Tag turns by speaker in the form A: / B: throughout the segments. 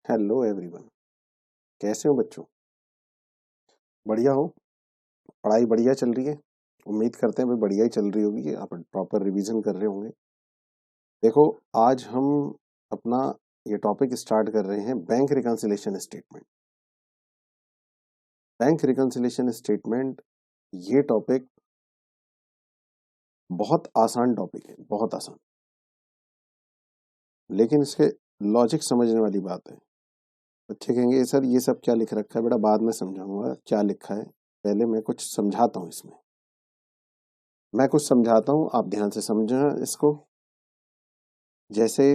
A: Hello everyone. कैसे हो बच्चों? बढ़िया हो? पढ़ाई बढ़िया चल रही है? उम्मीद करते हैं भाई बढ़िया ही चल रही होगी, आप प्रॉपर रिवीजन कर रहे होंगे। देखो, आज हम अपना ये टॉपिक स्टार्ट कर रहे हैं bank reconciliation statement. Bank reconciliation statement ये टॉपिक बहुत आसान टॉपिक है, बहुत आसान। लेकिन इसके लॉजिक समझने वाली बात है। बच्चे कहेंगे सर ये सब क्या लिख रखा है, बेटा बाद में समझाऊंगा क्या लिखा है, पहले मैं कुछ समझाता हूँ इसमें। मैं कुछ समझाता हूँ, आप ध्यान से समझना इसको। जैसे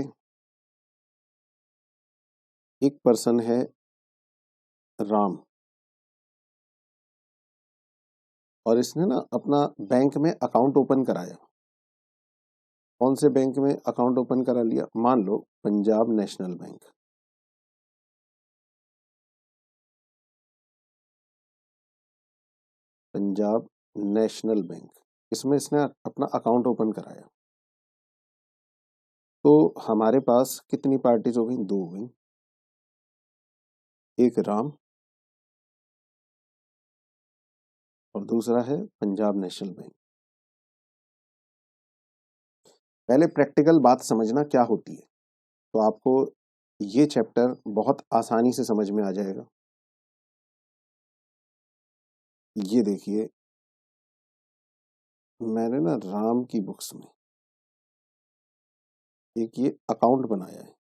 A: एक पर्सन है राम, और इसने ना अपना बैंक में अकाउंट ओपन कराया। कौन से बैंक में अकाउंट ओपन करा लिया? मान लो Punjab national bank. Punjab national bank, इसमें इसने अपना अकाउंट ओपन कराया। तो हमारे पास कितनी पार्टीज हो गई? दो हो गई। एक राम और दूसरा है पंजाब नेशनल बैंक। पहले प्रैक्टिकल बात समझना क्या होती है, तो आपको ये चैप्टर बहुत आसानी से समझ में आ जाएगा। ये देखिए, मैंने ना राम की बुक्स में एक ये अकाउंट बनाया है,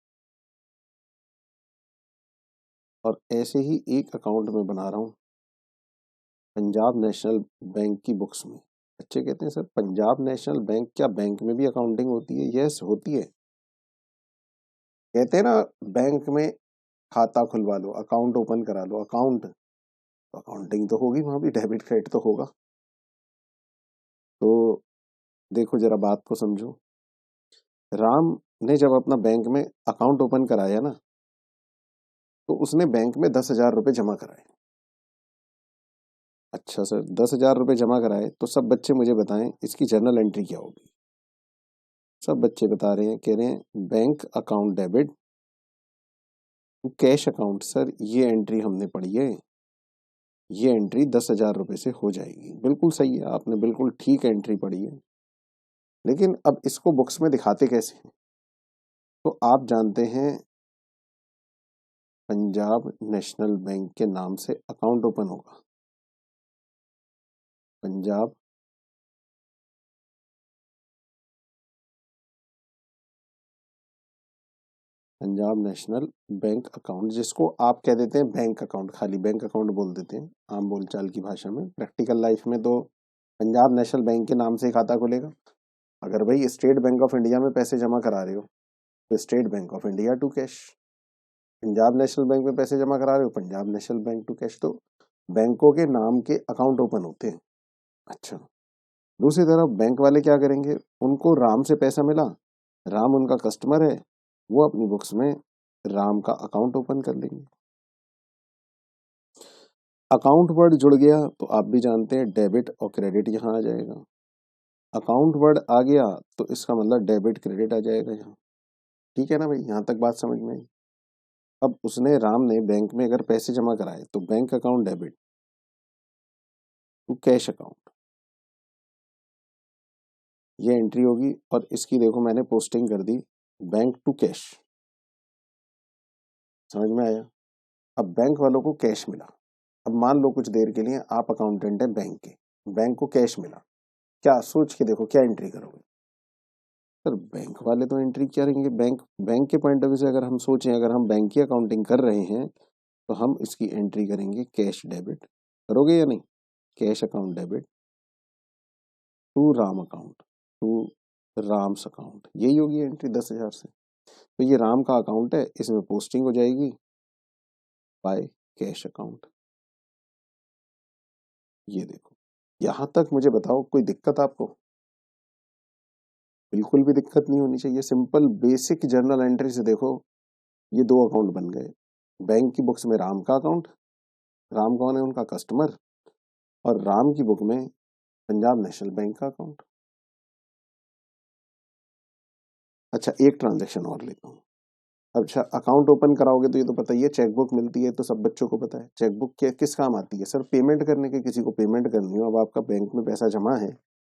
A: और ऐसे ही एक अकाउंट में बना रहा हूँ पंजाब नेशनल बैंक की बुक्स में। बच्चे कहते हैं सर पंजाब नेशनल बैंक, क्या बैंक में भी अकाउंटिंग होती है? यस होती है। कहते हैं ना, बैंक में खाता खुलवा लो, अकाउंट ओपन करा लो, अकाउंट तो अकाउंटिंग तो होगी, वहां भी डेबिट क्रेडिट तो होगा। तो देखो जरा बात को समझो। राम ने जब अपना बैंक में अकाउंट ओपन कराया ना, तो उसने बैंक में 10,000 रुपये जमा कराए। अच्छा सर, 10,000 रुपये जमा कराए, तो सब बच्चे मुझे बताएं इसकी जर्नल एंट्री क्या होगी? सब बच्चे बता रहे हैं, कह रहे हैं bank account debit to cash account. Sir ये एंट्री हमने पढ़ी है, ये एंट्री 10,000 रुपये से हो जाएगी। बिल्कुल सही है, आपने बिल्कुल ठीक एंट्री पढ़ी है। लेकिन अब इसको बुक्स में दिखाते कैसे हैं? तो आप जानते हैं पंजाब नेशनल बैंक के नाम से अकाउंट ओपन होगा। Punjab Punjab national bank account, जिसको आप कह देते हैं बैंक अकाउंट, खाली बैंक अकाउंट बोल देते हैं आम बोलचाल की भाषा में। प्रैक्टिकल लाइफ में तो पंजाब नेशनल बैंक के नाम से ही खाता खुलेगा। अगर भाई स्टेट बैंक ऑफ इंडिया में पैसे जमा करा रहे हो तो State Bank of India to cash, Punjab national Bank में पैसे जमा करा रहे हो Punjab national Bank to cash. तो बैंकों के नाम के अकाउंट ओपन होते हैं। अच्छा, दूसरी तरफ बैंक वाले क्या करेंगे? उनको राम से पैसा मिला, राम उनका कस्टमर है, वो अपनी बुक्स में राम का अकाउंट ओपन कर लेंगे। अकाउंट वर्ड जुड़ गया तो आप भी जानते हैं डेबिट और क्रेडिट यहाँ आ जाएगा। अकाउंट वर्ड आ गया तो इसका मतलब डेबिट क्रेडिट आ जाएगा यहाँ। ठीक है ना भाई, यहाँ तक बात समझ में आई। अब उसने राम ने बैंक में अगर पैसे जमा कराए तो bank account debit to cash account, ये एंट्री होगी। और इसकी देखो मैंने पोस्टिंग कर दी बैंक टू कैश। समझ में आया? अब बैंक वालों को कैश मिला। अब मान लो कुछ देर के लिए आप अकाउंटेंट है बैंक के, बैंक को कैश मिला, क्या सोच के देखो क्या एंट्री करोगे? सर बैंक वाले तो एंट्री क्या करेंगे? बैंक बैंक के पॉइंट ऑफ व्यू से अगर हम सोचें, अगर हम बैंक की अकाउंटिंग कर रहे हैं तो हम इसकी एंट्री करेंगे कैश डेबिट। करोगे या नहीं? Cash account debit to Ram account, to Ram's account, यही होगी एंट्री 10,000 से। तो ये राम का अकाउंट है, इसमें पोस्टिंग हो जाएगी बाय कैश अकाउंट। ये देखो, यहां तक मुझे बताओ कोई दिक्कत आपको? बिल्कुल भी दिक्कत नहीं होनी चाहिए। सिंपल बेसिक जर्नल एंट्री से देखो, ये दो अकाउंट बन गए। बैंक की बुक्स में राम का अकाउंट, राम कौन है? उनका कस्टमर। और राम की बुक में पंजाब नेशनल बैंक का अकाउंट। अच्छा, एक ट्रांजैक्शन और लेता हूँ। अच्छा, अकाउंट ओपन कराओगे तो ये तो पता ही है, चेकबुक मिलती है, तो सब बच्चों को पता है। चेकबुक किस काम आती है सर? पेमेंट करने के, किसी को पेमेंट करनी हो, अब आपका बैंक में पैसा जमा है,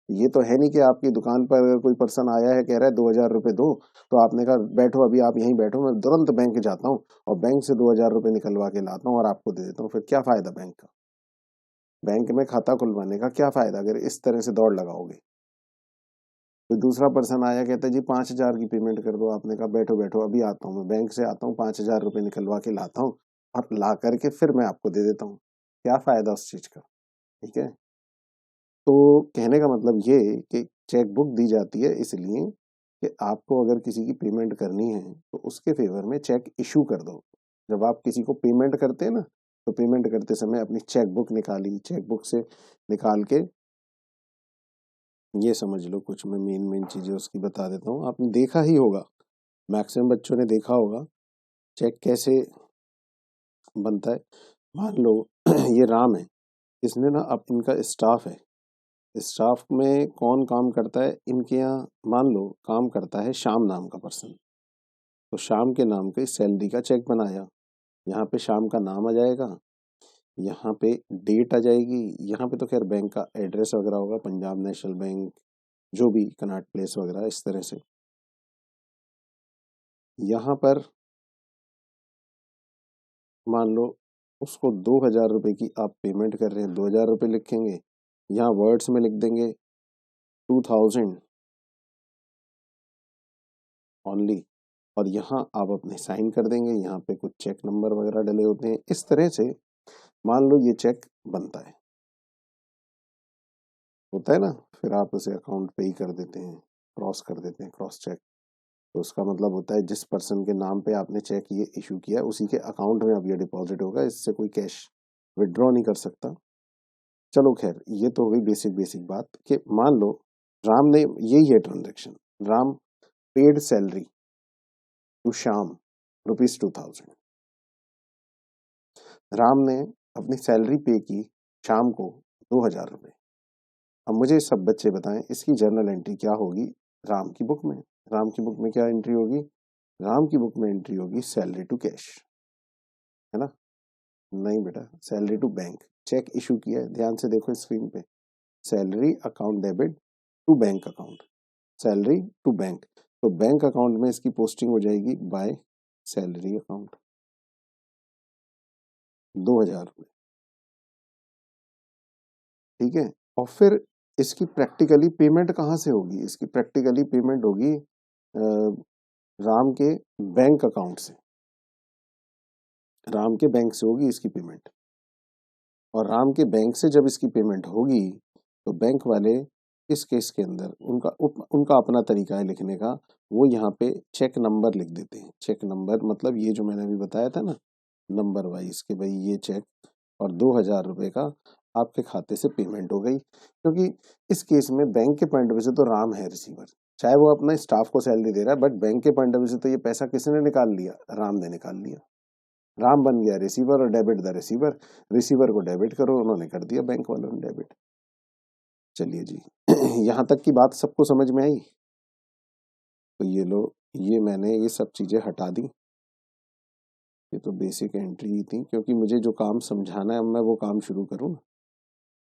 A: ये तो है नहीं कि आपकी दुकान पर अगर कोई पर्सन आया है कह रहा है 2,000 रुपये दो, तो आपने कहा बैठो अभी आप यहीं बैठो, मैं तुरंत बैंक जाता हूँ और बैंक से 2,000 रुपये निकलवा के लाता हूँ और आपको दे देता हूँ, फिर क्या फायदा बैंक का? बैंक में खाता खुलवाने का क्या फायदा अगर इस तरह से दौड़ लगाओगे? तो दूसरा पर्सन आया कहता है जी 5,000 की पेमेंट कर दो, आपने कहा बैठो बैठो अभी आता हूँ, मैं बैंक से आता हूँ, 5,000 रुपये निकलवा के लाता हूँ और ला करके फिर मैं आपको दे देता हूँ, क्या फायदा उस चीज का? ठीक है। तो कहने का मतलब ये कि चेक बुक दी जाती है इसलिए कि आपको अगर किसी की पेमेंट करनी है तो उसके फेवर में चेक इशू कर दो। जब आप किसी को पेमेंट करते हैं ना, तो पेमेंट करते समय अपनी चेक बुक निकाली, चेक बुक से निकाल के ये समझ लो, कुछ मैं मेन मेन चीजें उसकी बता देता हूँ, आपने देखा ही होगा, मैक्सिमम बच्चों ने देखा होगा चेक कैसे बनता है। मान लो ये राम है, इसने ना, अब इनका स्टाफ है, स्टाफ में कौन काम करता है इनके यहाँ? मान लो काम करता है श्याम नाम का पर्सन, तो श्याम के नाम पे सैलरी का चेक बनाया, यहाँ पे श्याम का नाम आ जाएगा, यहाँ पे डेट आ जाएगी, यहाँ पे तो खैर बैंक का एड्रेस वगैरह होगा, पंजाब नेशनल बैंक, जो भी कनॉट प्लेस वगैरह इस तरह से। यहाँ पर मान लो उसको 2,000 रुपये की आप पेमेंट कर रहे हैं, 2,000 रुपये लिखेंगे, यहाँ वर्ड्स में लिख देंगे 2,000 ओनली, और यहाँ आप अपने साइन कर देंगे, यहाँ पे कुछ चेक नंबर वगैरह डले होते हैं, इस तरह से मान लो ये चेक बनता है, होता है ना, फिर आप उसे अकाउंट पे ही कर देते हैं, क्रॉस कर देते हैं, क्रॉस चेक। तो उसका मतलब होता है जिस पर्सन के नाम पे आपने चेक ये इशू किया है उसी के अकाउंट में अब ये डिपॉजिट होगा, इससे कोई कैश विड्रॉ नहीं कर सकता। चलो खैर, ये तो हो गई बेसिक बेसिक बात कि मान लो राम ने, यही है transaction, Ram paid salary to Shyam ₹2,000, Ram ने अपनी सैलरी पे की शाम को 2,000 रुपये। अब मुझे सब बच्चे बताएं इसकी जर्नल एंट्री क्या होगी राम की बुक में? राम की बुक में क्या एंट्री होगी? राम की बुक में एंट्री होगी सैलरी टू कैश, है ना? नहीं बेटा, salary to bank, cheque issue किया है, ध्यान से देखो स्क्रीन पे, salary account debit to bank account, salary to bank, तो बैंक अकाउंट में इसकी पोस्टिंग हो जाएगी बाय सैलरी अकाउंट, 2,000 रुपये। ठीक है। और फिर इसकी प्रैक्टिकली पेमेंट कहाँ से होगी? इसकी प्रैक्टिकली पेमेंट होगी राम के बैंक अकाउंट से, राम के बैंक से होगी इसकी पेमेंट, और राम के बैंक से जब इसकी पेमेंट होगी तो बैंक वाले इस केस के अंदर उनका अपना तरीका है लिखने का, वो यहाँ पे चेक नंबर लिख देते हैं। चेक नंबर मतलब ये जो मैंने अभी बताया था ना, नंबर वाइज के भाई ये चेक, और 2,000 रुपये का आपके खाते से पेमेंट हो गई, क्योंकि इस केस में बैंक के पॉइंट ऑफ व्यू से तो राम है रिसीवर, चाहे वो अपने स्टाफ को सैलरी दे रहा है, बट बैंक के पॉइंट ऑफ व्यू से तो ये पैसा किसने निकाल लिया? राम ने निकाल लिया। राम बन गया रिसीवर और डेबिट द रिसीवर, रिसीवर को डेबिट करो, उन्होंने कर दिया बैंक वालों ने डेबिट। चलिए जी यहाँ तक की बात सबको समझ में आई? तो ये लो, ये मैंने ये सब चीजें हटा दी, ये तो बेसिक एंट्री ही थी, क्योंकि मुझे जो काम समझाना है अब मैं वो काम शुरू करूँ ना,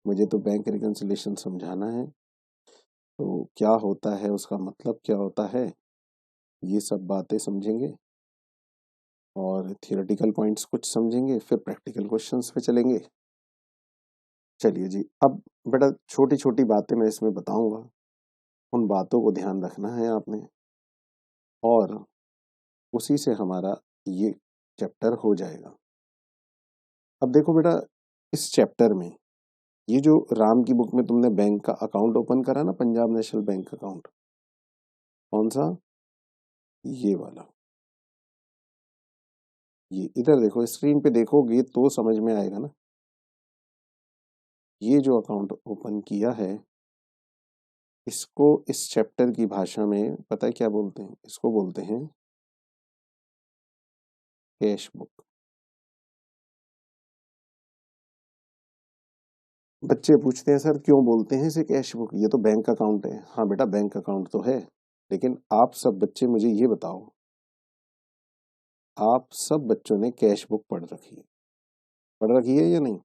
A: मुझे तो बैंक रिकन्सिलेशन समझाना है, तो क्या होता है उसका मतलब क्या होता है, ये सब बातें समझेंगे और थियोरेटिकल पॉइंट्स कुछ समझेंगे, फिर प्रैक्टिकल क्वेश्चंस पे चलेंगे। चलिए जी, अब बेटा छोटी छोटी बातें मैं इसमें बताऊंगा, उन बातों को ध्यान रखना है आपने, और उसी से हमारा ये चैप्टर हो जाएगा। अब देखो बेटा, इस चैप्टर में ये जो राम की बुक में तुमने बैंक का अकाउंट ओपन करा ना, पंजाब नेशनल बैंक अकाउंट, कौन सा? ये वाला, ये इधर देखो स्क्रीन पे देखोगे तो समझ में आएगा ना। ये जो अकाउंट ओपन किया है, इसको इस चैप्टर की भाषा में पता है क्या बोलते हैं? इसको बोलते हैं कैश बुक। बच्चे पूछते हैं सर क्यों बोलते हैं इसे कैश बुक, ये तो बैंक अकाउंट है। हाँ बेटा बैंक अकाउंट तो है, लेकिन आप सब बच्चे मुझे ये बताओ आप सब बच्चों ने कैश बुक पढ़ रखी है या नहीं?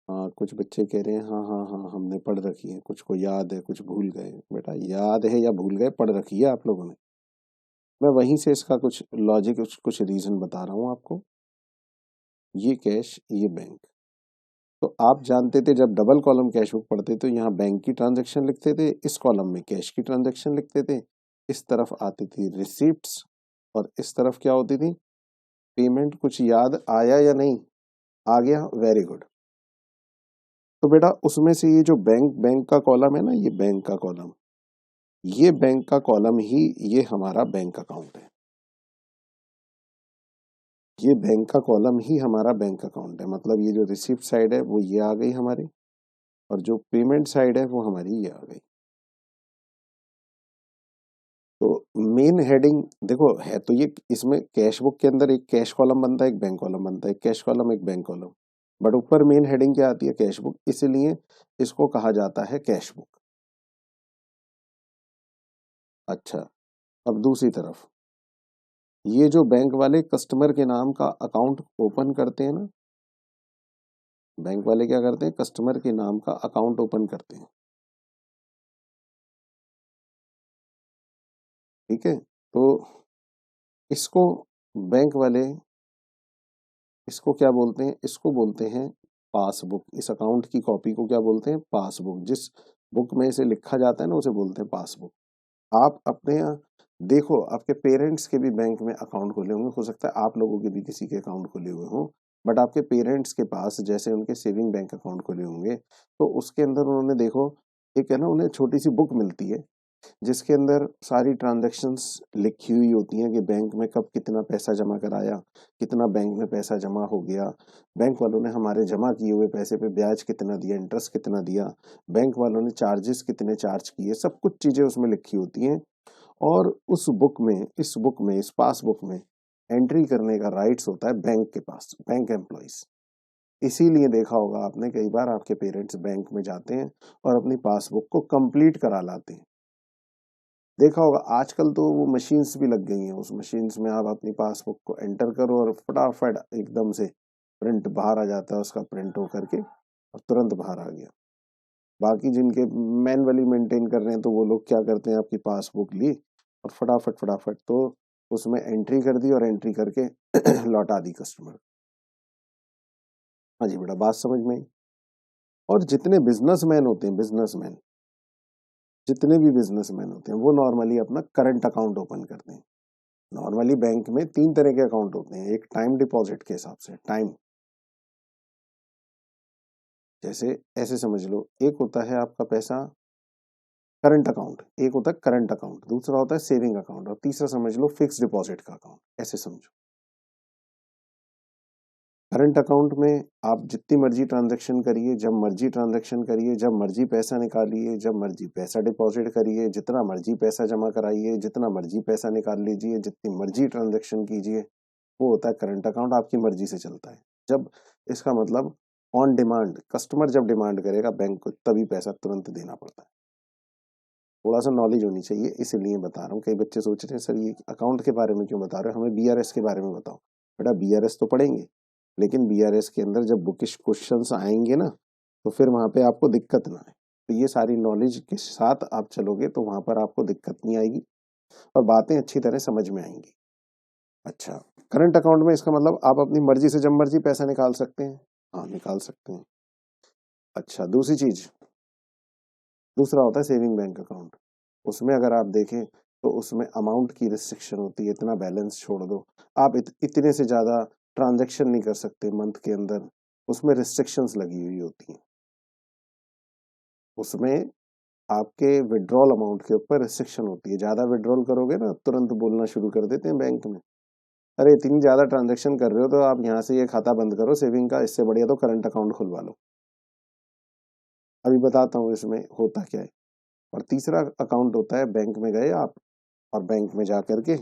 A: हाँ, कुछ बच्चे कह रहे हैं हाँ हाँ हाँ हमने पढ़ रखी है, कुछ को याद है, कुछ भूल गए। बेटा याद है या भूल गए, पढ़ रखी है आप लोगों ने। मैं वहीं से इसका कुछ लॉजिक, कुछ रीजन बता रहा हूँ आपको। ये कैश, ये बैंक। तो आप जानते थे जब डबल कॉलम कैश बुक पढ़ते तो यहाँ बैंक की ट्रांजैक्शन लिखते थे, इस कॉलम में कैश की ट्रांजैक्शन लिखते थे। इस तरफ आती थी रिसीप्ट्स और इस तरफ क्या होती थी, पेमेंट। कुछ याद आया या नहीं? आ गया, वेरी गुड। तो बेटा उसमें से ये जो बैंक बैंक का कॉलम है ना, ये बैंक का कॉलम, ये बैंक का कॉलम ही ये हमारा बैंक अकाउंट है। ये बैंक का कॉलम ही हमारा बैंक अकाउंट है। मतलब ये जो रिसिप्ट साइड है वो ये आ गई हमारी, और जो पेमेंट साइड है वो हमारी ये आ गई। तो मेन हेडिंग देखो है तो ये, इसमें कैश बुक के अंदर एक कैश कॉलम बनता है, एक बैंक कॉलम बनता है, एक कैश कॉलम एक बैंक कॉलम। बट ऊपर मेन हेडिंग क्या आती है, कैश बुक, इसलिए इसको कहा जाता है कैश बुक। अच्छा, अब दूसरी तरफ, ये जो बैंक वाले कस्टमर के नाम का अकाउंट ओपन करते हैं ना, बैंक वाले क्या करते हैं, कस्टमर के नाम का अकाउंट ओपन करते हैं। ठीक है, तो इसको बैंक वाले, इसको क्या बोलते हैं, इसको बोलते हैं पासबुक। इस अकाउंट की कॉपी को क्या बोलते हैं, पासबुक। जिस बुक में इसे लिखा जाता है ना उसे बोलते हैं पासबुक। आप अपने यहाँ देखो, आपके पेरेंट्स के भी बैंक में अकाउंट खोले होंगे, हो सकता है आप लोगों के भी किसी के अकाउंट खोले हुए हों। बट आपके पेरेंट्स के पास जैसे उनके सेविंग बैंक अकाउंट खोले होंगे, तो उसके अंदर उन्होंने देखो, एक है ना, उन्हें छोटी सी बुक मिलती है जिसके अंदर सारी ट्रांजैक्शंस लिखी हुई होती हैं कि बैंक में कब कितना पैसा जमा कराया, कितना बैंक में पैसा जमा हो गया, बैंक वालों ने हमारे जमा किए हुए पैसे पे ब्याज कितना दिया, इंटरेस्ट कितना दिया, बैंक वालों ने चार्जेस कितने चार्ज किए, सब कुछ चीजें उसमें लिखी होती हैं। और उस बुक में, इस बुक में, इस पासबुक में एंट्री करने का राइट्स होता है बैंक के पास, बैंक एम्प्लॉइज। इसीलिए देखा होगा आपने, कई बार आपके पेरेंट्स बैंक में जाते हैं और अपनी पासबुक को कंप्लीट करा लाते हैं। देखा होगा आजकल तो वो मशीन्स भी लग गई हैं, उस मशीन्स में आप अपनी पासबुक को एंटर करो और फटाफट एकदम से प्रिंट बाहर आ जाता है, उसका प्रिंट हो करके और तुरंत बाहर आ गया। बाकी जिनके मैनुअली मेंटेन कर रहे हैं तो वो लोग क्या करते हैं, आपकी पासबुक ली और फटाफट फटाफट तो उसमें एंट्री कर दी और एंट्री करके लौटा दी कस्टमर। हाँ जी बेटा, बात समझ में आई। और जितने बिजनेसमैन होते हैं, बिजनेसमैन, जितने भी बिजनेसमैन होते हैं वो नॉर्मली अपना करंट अकाउंट ओपन करते हैं। नॉर्मली बैंक में तीन तरह के अकाउंट होते हैं। एक टाइम डिपॉजिट के हिसाब से, टाइम, जैसे ऐसे समझ लो, एक होता है आपका पैसा करंट अकाउंट, एक होता है करंट अकाउंट, दूसरा होता है सेविंग अकाउंट, और तीसरा समझ लो फिक्स डिपॉजिट का अकाउंट। ऐसे समझो, करंट अकाउंट में आप जितनी मर्जी ट्रांजैक्शन करिए, जब मर्जी ट्रांजैक्शन करिए, जब मर्जी पैसा निकालिए, जब मर्जी पैसा डिपॉजिट करिए, जितना मर्जी पैसा जमा कराइए, जितना मर्जी पैसा निकाल लीजिए, जितनी मर्जी ट्रांजैक्शन कीजिए, वो होता है करंट अकाउंट। आपकी मर्जी से चलता है। जब, इसका मतलब ऑन डिमांड, कस्टमर जब डिमांड करेगा बैंक को तभी पैसा तुरंत देना पड़ता है। थोड़ा सा नॉलेज होनी चाहिए, इसीलिए बता रहा हूँ। कई बच्चे सोच रहे हैं सर ये अकाउंट के बारे में क्यों बता रहे हो, हमें बीआरएस के बारे में बताओ। बेटा बीआरएस तो पढ़ेंगे, लेकिन बीआरएस के अंदर जब बुकिश क्वेश्चंस आएंगे ना, तो फिर वहां पे आपको दिक्कत ना आए। तो ये सारी नॉलेज के साथ आप चलोगे तो वहां पर आपको दिक्कत नहीं आएगी और बातें अच्छी तरह समझ में आएंगी। अच्छा, करंट अकाउंट में इसका मतलब आप अपनी मर्जी से जब मर्जी पैसा निकाल सकते हैं। हाँ, निकाल सकते हैं। अच्छा, दूसरी चीज, दूसरा होता है सेविंग बैंक अकाउंट। उसमें अगर आप देखें तो उसमें अमाउंट की रिस्ट्रिक्शन होती है, इतना बैलेंस छोड़ दो, आप इतने से ज्यादा ट्रांजैक्शन नहीं कर सकते मंथ के अंदर, उसमें रिस्ट्रिक्शंस लगी हुई होती हैं। उसमें आपके विड्रॉल अमाउंट के ऊपर रिस्ट्रिक्शन होती है। ज्यादा विड्रॉल करोगे ना, तुरंत बोलना शुरू कर देते हैं बैंक में, अरे इतनी ज्यादा ट्रांजैक्शन कर रहे हो तो आप यहाँ से ये खाता बंद करो सेविंग का, इससे बढ़िया तो करंट अकाउंट खुलवा लो। अभी बताता हूँ इसमें होता क्या है। और तीसरा अकाउंट होता है, बैंक में गए आप और बैंक में जा करके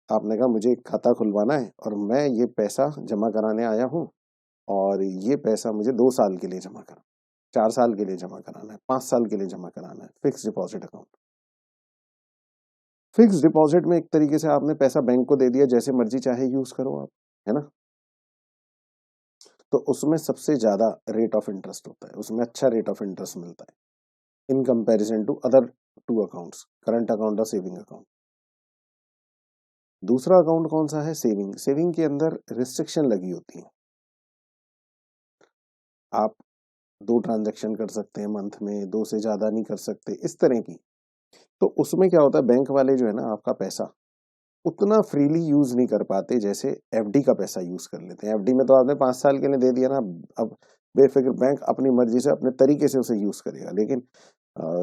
A: आपने कहा मुझे एक खाता खुलवाना है और मैं ये पैसा जमा कराने आया हूँ, और ये पैसा मुझे 2 साल के लिए जमा करा, 4 साल के लिए जमा कराना है, 5 साल के लिए जमा कराना है, fix deposit account. Fix deposit में एक तरीके से आपने पैसा बैंक को दे दिया, जैसे मर्जी चाहे यूज करो आप, है ना। तो उसमें सबसे ज्यादा रेट ऑफ इंटरेस्ट होता है, उसमें अच्छा रेट ऑफ इंटरेस्ट मिलता है in comparison to other two accounts, current account और सेविंग अकाउंट। दूसरा अकाउंट कौन सा है, सेविंग। सेविंग के अंदर रिस्ट्रिक्शन लगी होती है, आप 2 ट्रांजैक्शन कर सकते हैं मंथ में, 2 से ज्यादा नहीं कर सकते, इस तरह की। तो उसमें क्या होता है, बैंक वाले जो है ना आपका पैसा उतना फ्रीली यूज नहीं कर पाते जैसे एफडी का पैसा यूज कर लेते हैं। एफडी में तो आपने 5 साल के लिए दे दिया ना, अब बेफिक्र बैंक अपनी मर्जी से अपने तरीके से उसे यूज करेगा। लेकिन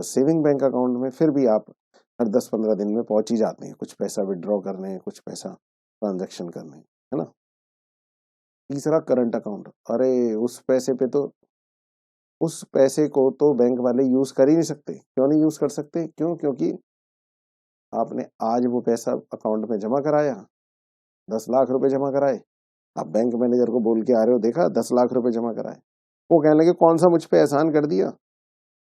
A: सेविंग बैंक अकाउंट में फिर भी आप हर 10-15 दिन में पहुंच ही जाते हैं, कुछ पैसा विड्रॉ करने, कुछ पैसा ट्रांजेक्शन करने, है ना। तीसरा करंट अकाउंट, अरे उस पैसे को तो बैंक वाले यूज कर ही नहीं सकते। क्यों नहीं यूज कर सकते, क्यों, क्योंकि आपने आज वो पैसा अकाउंट में जमा कराया, 10 लाख रुपए जमा कराए, आप बैंक मैनेजर को बोल के आ रहे हो, देखा 10 लाख रुपए जमा कराए, वो कहने लगे कौन सा मुझ पे एहसान कर दिया,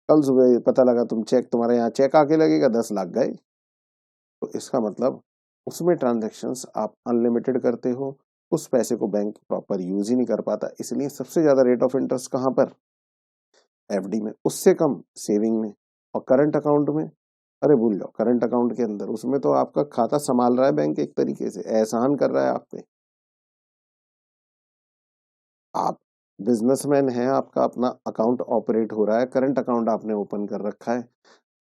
A: कल सुबह पता लगा तुम्हारे यहाँ चेक आके लगेगा, 10 लाख गए। तो इसका मतलब उसमें ट्रांजैक्शंस आप अनलिमिटेड करते हो, उस पैसे को बैंक प्रॉपर यूज ही नहीं कर पाता। इसलिए सबसे ज्यादा रेट ऑफ इंटरेस्ट कहाँ पर, एफडी में, उससे कम सेविंग में। और करंट अकाउंट में, अरे भूल जाओ, करंट अकाउंट के अंदर उसमें तो आपका खाता संभाल रहा है बैंक, एक तरीके से एहसान कर रहा है आप पे। आप बिजनेसमैन हैं, आपका अपना अकाउंट ऑपरेट हो रहा है, करंट अकाउंट आपने ओपन कर रखा है,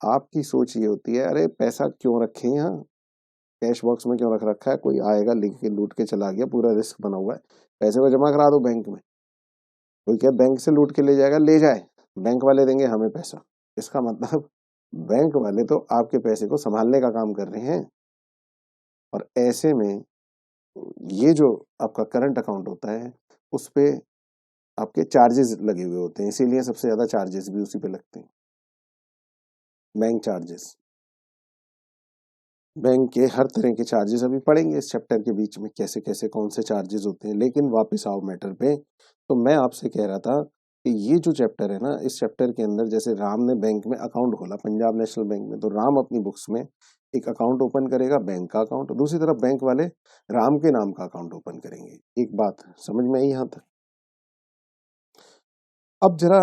A: आपकी सोच ये होती है अरे पैसा क्यों रखे यहाँ, कैश बॉक्स में क्यों रख रखा है, कोई आएगा लेके के लूट के चला गया, पूरा रिस्क बना हुआ है, पैसे को जमा करा दो बैंक में। कोई क्या बैंक से लूट के ले जाएगा, ले जाए, बैंक वाले देंगे हमें पैसा। इसका मतलब बैंक वाले तो आपके पैसे को संभालने का काम कर रहे हैं। और ऐसे में ये जो आपका करंट अकाउंट होता है उस पे आपके चार्जेस लगे हुए होते हैं, इसीलिए सबसे ज्यादा चार्जेस भी उसी पे लगते हैं, बैंक चार्जेस। बैंक के हर तरह के चार्जेस अभी पढ़ेंगे इस चैप्टर के बीच में, कैसे कैसे कौन से चार्जेस होते हैं। लेकिन वापस आओ मैटर पे, तो मैं आपसे कह रहा था कि ये जो चैप्टर है ना, इस चैप्टर के अंदर जैसे राम ने बैंक में अकाउंट खोला, पंजाब नेशनल बैंक में, तो राम अपनी बुक्स में एक अकाउंट ओपन करेगा, बैंक का अकाउंट, दूसरी तरफ बैंक वाले राम के नाम का अकाउंट ओपन करेंगे। एक बात समझ में आई यहाँ तक। अब जरा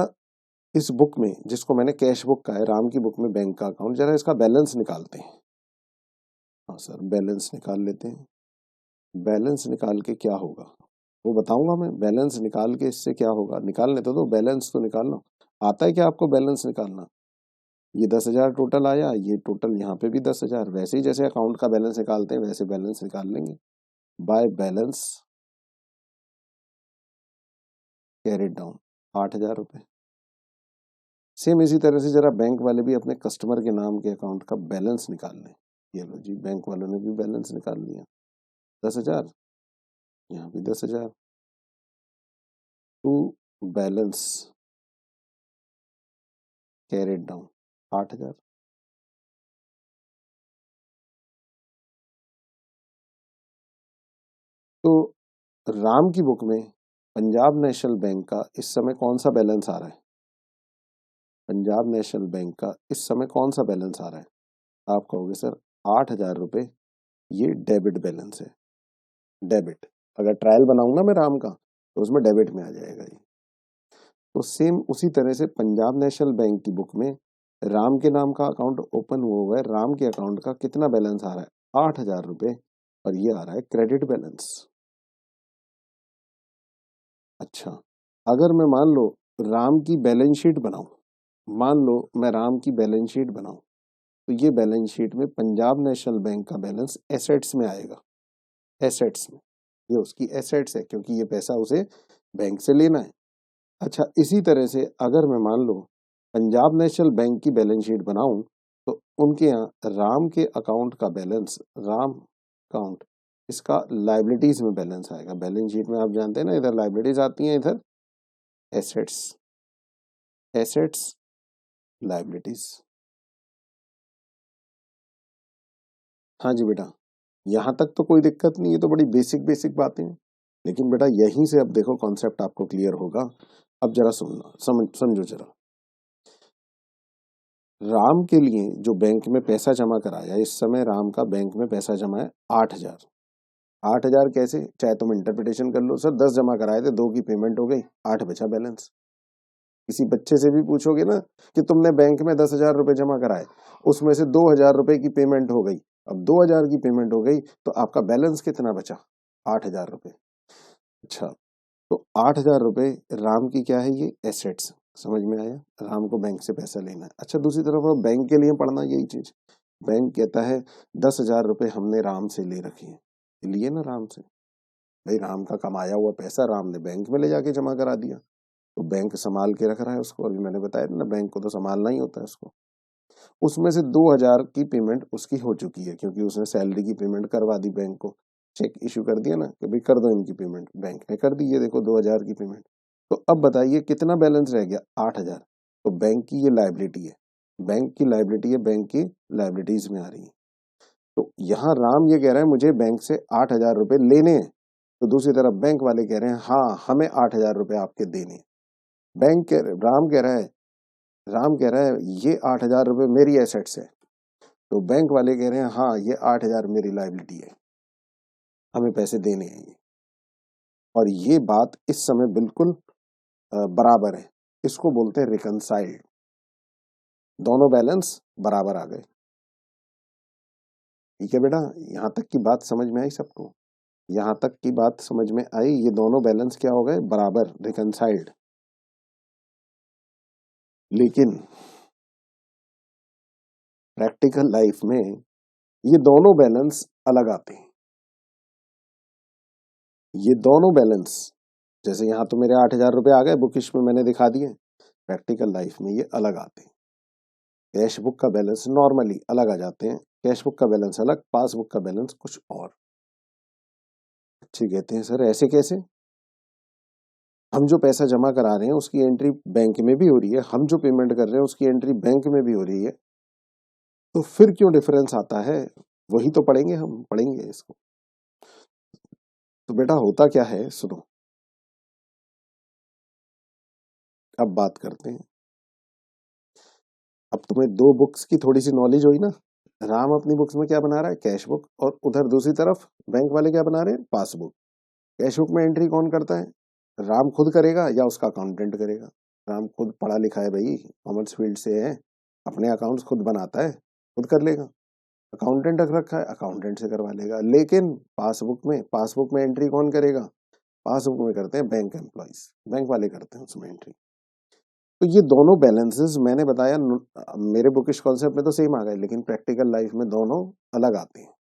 A: इस बुक में, जिसको मैंने कैश बुक का है, राम की बुक में बैंक का अकाउंट, जरा इसका बैलेंस निकालते हैं। हाँ सर, बैलेंस निकाल लेते हैं। बैलेंस निकाल के क्या होगा वो बताऊंगा मैं, बैलेंस निकाल के इससे क्या होगा, निकालने तो दो, बैलेंस तो निकालना आता है क्या आपको, बैलेंस निकालना। ये 10,000 टोटल आया, ये टोटल यहाँ पे भी 10,000, वैसे ही जैसे अकाउंट का बैलेंस निकालते हैं वैसे बैलेंस निकाल लेंगे, बाय बैलेंस कैरिड डाउन, 8,000 रुपए। सेम इसी तरह से जरा बैंक वाले भी अपने कस्टमर के नाम के अकाउंट का बैलेंस निकाल लें। ये लो जी, बैंक वालों ने भी बैलेंस निकाल लिया, 10,000, यहाँ भी 10,000, टू बैलेंस कैरिड डाउन 8,000। तो राम की बुक में पंजाब नेशनल बैंक का इस समय कौन सा बैलेंस आ रहा है, पंजाब नेशनल बैंक का इस समय कौन सा बैलेंस आ रहा है, आप कहोगे सर 8,000 रुपए, ये डेबिट बैलेंस है, डेबिट। अगर ट्रायल बनाऊंगा मैं राम का तो उसमें डेबिट में आ जाएगा ये। तो सेम उसी तरह से पंजाब नेशनल बैंक की बुक में राम के नाम का अकाउंट ओपन हुआ हुआ है, राम के अकाउंट का कितना बैलेंस आ रहा है, 8,000 रुपए, और ये आ रहा है क्रेडिट बैलेंस। अच्छा, अगर मैं मान लो राम की बैलेंस शीट बनाऊं, मान लो मैं राम की बैलेंस शीट बनाऊं, तो ये बैलेंस शीट में पंजाब नेशनल बैंक का बैलेंस एसेट्स में आएगा, एसेट्स में, ये उसकी एसेट्स है क्योंकि ये पैसा उसे बैंक से लेना है। अच्छा, इसी तरह से अगर मैं मान लो पंजाब नेशनल बैंक की बैलेंस शीट बनाऊं, तो उनके यहाँ राम के अकाउंट का बैलेंस, राम अकाउंट, इसका लाइबिलिटीज में बैलेंस आएगा। बैलेंस शीट में आप जानते हैं ना, इधर लाइबिलिटीज आती हैं, इधर एसेट्स, एसेट्स लाइबिलिटीज। हाँ जी बेटा, यहाँ तक तो कोई दिक्कत नहीं है, तो बड़ी बेसिक बेसिक बातें हैं। लेकिन बेटा यहीं से अब देखो कॉन्सेप्ट आपको क्लियर होगा। अब जरा सुनना, समझो जरा। राम के लिए जो बैंक में पैसा जमा कराया, इस समय राम का बैंक में पैसा जमा है 8,000। 8,000 कैसे, चाहे तुम इंटरप्रिटेशन कर लो, सर 10 जमा कराए थे, 2 की पेमेंट हो गई, 8 बचा बैलेंस। किसी बच्चे से भी पूछोगे ना कि तुमने बैंक में 10,000 रुपए जमा कराए, उसमें से 2,000 रुपए की पेमेंट हो गई, अब 2,000 की पेमेंट हो गई तो आपका बैलेंस कितना बचा, 8,000 रुपए। अच्छा, तो 8,000 रुपए राम की क्या है, ये एसेट्स। समझ में आया, राम को बैंक से पैसा लेना है। अच्छा, दूसरी तरफ अब बैंक के लिए पढ़ना यही चीज। बैंक कहता है 10,000 रुपए हमने राम से ले रखे हैं, लिए ना राम से, भाई राम का कमाया हुआ पैसा राम ने बैंक में ले जाके जमा करा दिया, तो बैंक संभाल के रख रहा है उसको। अभी मैंने बताया ना, बैंक को तो संभालना ही होता है उसको। उसमें से 2,000 की पेमेंट उसकी हो चुकी है, क्योंकि उसने सैलरी की पेमेंट करवा दी, बैंक को चेक इशू कर दिया ना कि भाई कर दो इनकी पेमेंट, बैंक ने कर दी, ये देखो 2,000 की पेमेंट। तो अब बताइए कितना बैलेंस रह गया, 8,000। तो बैंक की ये लाइबिलिटी है, बैंक की लाइबिलिटी है, बैंक की लाइबिलिटीज में आ रही है। तो यहाँ राम ये कह रहा है मुझे बैंक से 8,000 रुपए लेने हैं, तो दूसरी तरफ बैंक वाले कह रहे हैं हाँ हमें 8,000 रुपए आपके देने हैं। राम कह रहा है ये 8,000 रुपए मेरी एसेट्स है, तो बैंक वाले कह रहे हैं हाँ ये 8,000 मेरी लाइबिलिटी है, हमें पैसे देने हैं ये। और ये बात इस समय बिल्कुल बराबर है, इसको बोलते हैं रिकनसाइल्ड, दोनों बैलेंस बराबर आ गए। ठीक है बेटा, यहां तक की बात समझ में आई सबको, यहां तक की बात समझ में आई, ये दोनों बैलेंस क्या हो गए, बराबर, रिकनसाइल्ड। लेकिन प्रैक्टिकल लाइफ में ये दोनों बैलेंस अलग आते हैं, ये दोनों बैलेंस, जैसे यहां तो मेरे 8,000 रुपए आ गए, बुकिश में मैंने दिखा दिए, प्रैक्टिकल लाइफ में ये अलग आते हैं। कैश बुक का बैलेंस नॉर्मली अलग आ जाते हैं, कैश बुक का बैलेंस अलग, पासबुक का बैलेंस कुछ और। अच्छे कहते हैं सर ऐसे कैसे, हम जो पैसा जमा करा रहे हैं उसकी एंट्री बैंक में भी हो रही है, हम जो पेमेंट कर रहे हैं उसकी एंट्री बैंक में भी हो रही है, तो फिर क्यों डिफरेंस आता है, वही तो पढ़ेंगे, हम पढ़ेंगे इसको। तो बेटा होता क्या है सुनो, अब बात करते हैं। अब तुम्हें दो बुक्स की थोड़ी सी नॉलेज हुई ना, राम अपनी बुक्स में क्या बना रहा है, कैश बुक, और उधर दूसरी तरफ बैंक वाले क्या बना रहे हैं, पासबुक। कैश बुक में एंट्री कौन करता है, राम खुद करेगा या उसका अकाउंटेंट करेगा। राम खुद पढ़ा लिखा है भाई, कॉमर्स फील्ड से है, अपने अकाउंट्स खुद बनाता है, खुद कर लेगा। अकाउंटेंट रख रखा है, अकाउंटेंट से करवा लेगा। लेकिन पासबुक में एंट्री कौन करेगा, पासबुक में करते हैं बैंक एम्प्लॉइज, बैंक वाले करते हैं उसमें एंट्री। तो ये दोनों बैलेंसेस मैंने बताया, मेरे बुकिश कॉन्सेप्ट में तो सेम आ गए, लेकिन प्रैक्टिकल लाइफ में दोनों अलग आते हैं।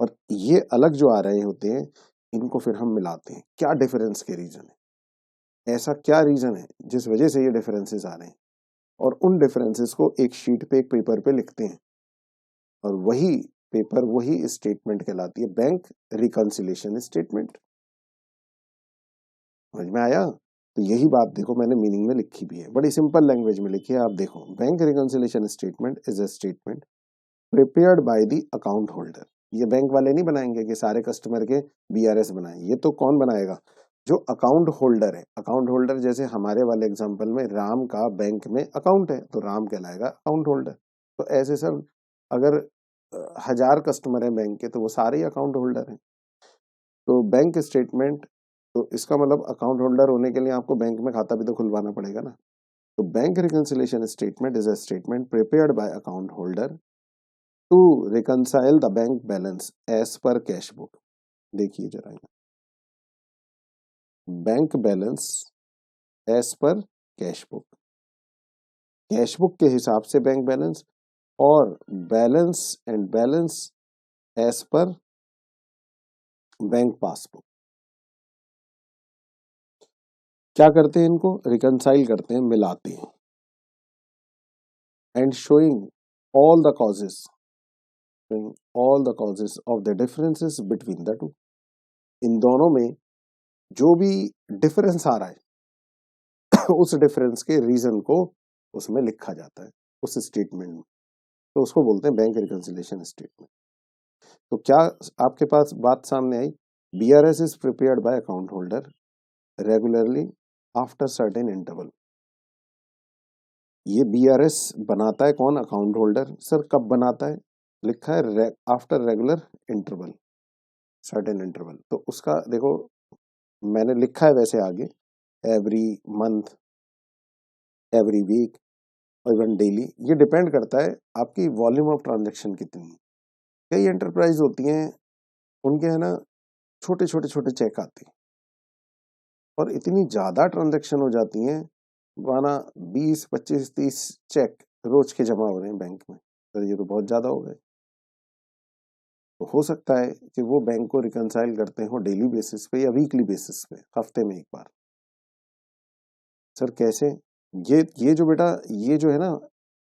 A: और ये अलग जो आ रहे होते हैं, इनको फिर हम मिलाते हैं, क्या डिफरेंस के रीजन है, ऐसा क्या रीजन है जिस वजह से ये डिफरेंसेस आ रहे हैं, और उन डिफरेंसेस को एक शीट पे, एक पेपर पे लिखते हैं, और वही पेपर, वही स्टेटमेंट कहलाती है बैंक रिकंसिलिएशन स्टेटमेंट। समझ में आया, तो यही बात देखो मैंने मीनिंग में लिखी भी है, बड़ी सिंपल लैंग्वेज में लिखी है, आप देखो, bank reconciliation statement is a statement prepared by the account holder. ये बैंक वाले नहीं बनाएंगे कि सारे कस्टमर के बीआरएस बनाए, ये तो कौन बनाएगा, जो अकाउंट होल्डर है। अकाउंट होल्डर जैसे हमारे वाले एग्जांपल में राम का बैंक में अकाउंट है, तो राम कहलाएगा अकाउंट होल्डर। तो ऐसे सर अगर 1,000 कस्टमर है बैंक के, तो वो सारे ही अकाउंट होल्डर हैं। तो बैंक स्टेटमेंट, तो इसका मतलब अकाउंट होल्डर होने के लिए आपको बैंक में खाता भी तो खुलवाना पड़ेगा ना। तो bank reconciliation statement is a statement prepared by account holder to reconcile the bank balance as per cash book. देखिए जरा, bank balance as per cash book, cash book के हिसाब से बैंक बैलेंस, और balance and balance as per bank passbook. क्या करते हैं, इनको रिकंसाइल करते हैं, मिलाते हैं, and showing all the causes, all the causes of the differences between the two. इन दोनों में जो भी डिफरेंस आ रहा है उस डिफरेंस के रीजन को उसमें लिखा जाता है, उस स्टेटमेंट में, तो उसको बोलते हैं बैंक रिकंसिलिएशन स्टेटमेंट। तो क्या आपके पास बात सामने आई, BRS is prepared by account holder regularly after certain interval. ये बीआरएस बनाता है कौन? Account holder. सर कब बनाता है? लिखा है after regular interval, certain interval. तो उसका देखो मैंने लिखा है वैसे आगे, एवरी मंथ, एवरी वीक और इवन डेली। ये डिपेंड करता है आपकी वॉल्यूम ऑफ ट्रांजेक्शन कितनी है। कई एंटरप्राइज होती हैं, उनके है ना छोटे छोटे छोटे चेक आते हैं और इतनी ज्यादा ट्रांजेक्शन हो जाती हैं, माना 20 25 30 चेक रोज के जमा हो रहे हैं बैंक में। तो ये तो बहुत ज्यादा हो गए। तो हो सकता है कि वो बैंक को रिकंसाइल करते हो डेली बेसिस पे या वीकली बेसिस पे, हफ्ते में एक बार। सर कैसे? ये जो बेटा, ये जो है ना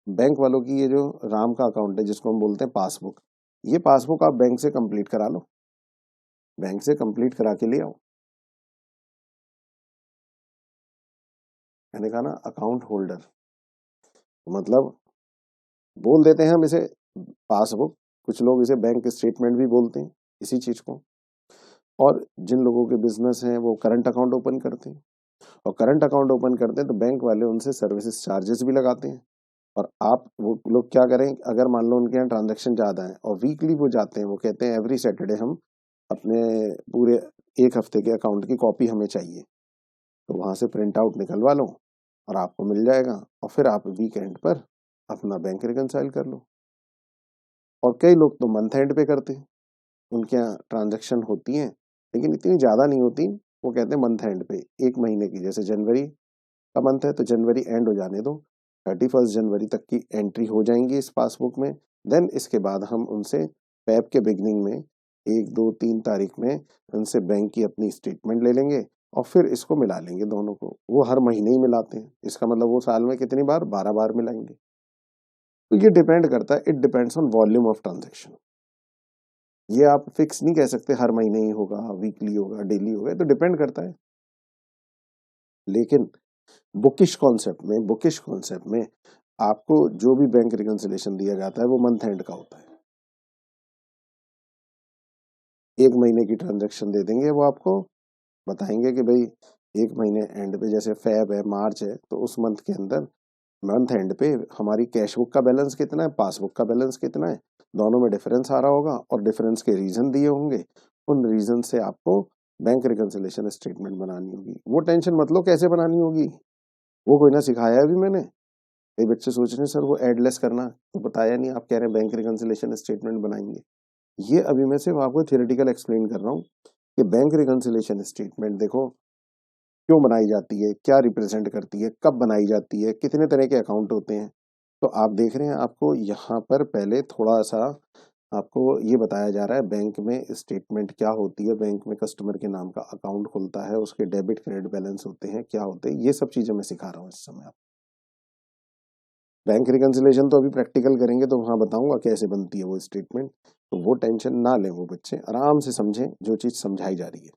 A: बैंक वालों की, ये जो राम का अकाउंट है जिसको हम बोलते हैं पासबुक, ये पासबुक आप बैंक से कंप्लीट करा लो, बैंक से कंप्लीट करा के ले आओ। मैंने कहा ना अकाउंट होल्डर, मतलब बोल देते हैं हम इसे पासबुक, कुछ लोग इसे बैंक स्टेटमेंट भी बोलते हैं इसी चीज को। और जिन लोगों के बिजनेस हैं वो करंट अकाउंट ओपन करते हैं, और करंट अकाउंट ओपन करते हैं तो बैंक वाले उनसे सर्विसेज चार्जेस भी लगाते हैं। और आप वो लोग क्या करें, अगर मान लो उनके यहाँ ट्रांजैक्शन ज्यादा है और वीकली वो जाते हैं, वो कहते हैं एवरी सैटरडे हम अपने पूरे एक हफ्ते के अकाउंट की कॉपी हमें चाहिए, तो वहां से प्रिंट आउट निकलवा लो और आपको मिल जाएगा, और फिर आप वीकेंड पर अपना बैंक रिकंसाइल कर लो। और कई लोग तो मंथ एंड पे करते हैं, उनके यहाँ ट्रांजैक्शन होती हैं लेकिन इतनी ज्यादा नहीं होती, वो कहते हैं मंथ एंड पे, एक महीने की, जैसे जनवरी का मंथ है तो जनवरी एंड हो जाने दो, 31 जनवरी तक की एंट्री हो जाएंगी इस पासबुक में। देन इसके बाद हम उनसे फेब के बिगनिंग में 1 2 3 तारीख में उनसे बैंक की अपनी स्टेटमेंट ले लेंगे और फिर इसको मिला लेंगे दोनों को। वो हर महीने ही मिलाते हैं, इसका मतलब वो साल में कितनी बार? 12 बार मिलाएंगे। तो ये डिपेंड करता है, it depends on volume of transaction. ये आप फिक्स नहीं कह सकते हर महीने ही होगा, वीकली होगा, डेली होगा, तो डिपेंड करता है। लेकिन बुकिश कॉन्सेप्ट में आपको जो भी बैंक रिकंसिलेशन दिया जाता है वो मंथ एंड का होता है। एक महीने की ट्रांजैक्शन दे देंगे, वो आपको बताएंगे कि भाई एक महीने एंड पे, जैसे फेब है, मार्च है, तो उस मंथ के अंदर मंथ एंड पे हमारी कैश बुक का बैलेंस कितना है, पासबुक का बैलेंस कितना है, दोनों में डिफरेंस आ रहा होगा और डिफरेंस के रीजन दिए होंगे। उन रीजन से आपको बैंक रिकंसिलेशन स्टेटमेंट बनानी होगी। वो टेंशन मत लो कैसे बनानी होगी, वो कोई ना सिखाया है अभी मैंने। कई बच्चे सोच रहे हैं सर वो एडलेस करना, तो बताया नहीं, आप कह रहे हैं बैंक रिकंसिलेशन स्टेटमेंट बनाएंगे। ये अभी मैं सिर्फ आपको थियोरेटिकल एक्सप्लेन कर रहा हूँ कि बैंक रिकंसिलेशन स्टेटमेंट देखो क्यों बनाई जाती है, क्या रिप्रेजेंट करती है, कब बनाई जाती है, कितने तरह के अकाउंट होते हैं। तो आप देख रहे हैं, आपको यहाँ पर पहले थोड़ा सा आपको ये बताया जा रहा है बैंक में स्टेटमेंट क्या होती है, बैंक में कस्टमर के नाम का अकाउंट खुलता है, उसके डेबिट क्रेडिट बैलेंस होते हैं, क्या होते हैं, ये सब चीजें मैं सिखा रहा हूँ इस समय। आप बैंक रिकंसिलेशन तो अभी प्रैक्टिकल करेंगे तो वहां बताऊंगा कैसे बनती है वो स्टेटमेंट। तो वो टेंशन ना लें, वो बच्चे आराम से समझें जो चीज समझाई जा रही है।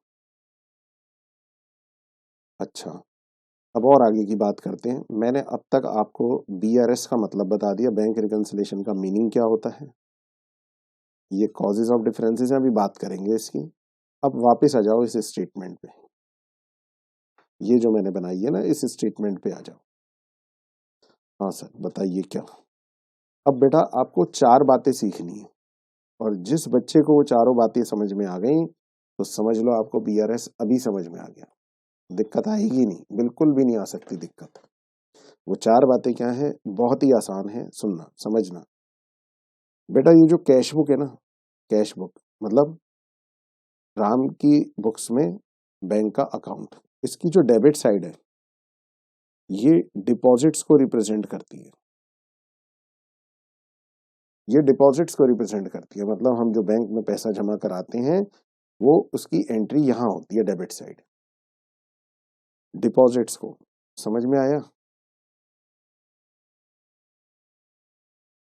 A: अच्छा, अब और आगे की बात करते हैं। मैंने अब तक आपको बीआरएस का मतलब बता दिया, बैंक रिकंसिलेशन का मीनिंग क्या होता है, ये कॉजेज ऑफ डिफरेंसेस हैं, अभी बात करेंगे इसकी। अब वापस आ जाओ इस स्टेटमेंट पे, ये जो मैंने बनाई है ना, इस स्टेटमेंट पे आ जाओ। हाँ सर बताइए क्या। अब बेटा आपको चार बातें सीखनी है, और जिस बच्चे को वो चारों बातें समझ में आ गई तो समझ लो आपको बीआरएस अभी समझ में आ गया। दिक्कत आएगी नहीं, बिल्कुल भी नहीं आ सकती दिक्कत। वो चार बातें क्या है, बहुत ही आसान है, सुनना समझना। बेटा ये जो कैश बुक है ना, कैश बुक मतलब राम की बुक्स में बैंक का अकाउंट, इसकी जो डेबिट साइड है ये डिपॉजिट्स को रिप्रेजेंट करती है। ये डिपॉजिट्स को रिप्रेजेंट करती है, मतलब हम जो बैंक में पैसा जमा कराते हैं वो उसकी एंट्री यहां होती है, डेबिट साइड, डिपॉजिट्स को। समझ में आया?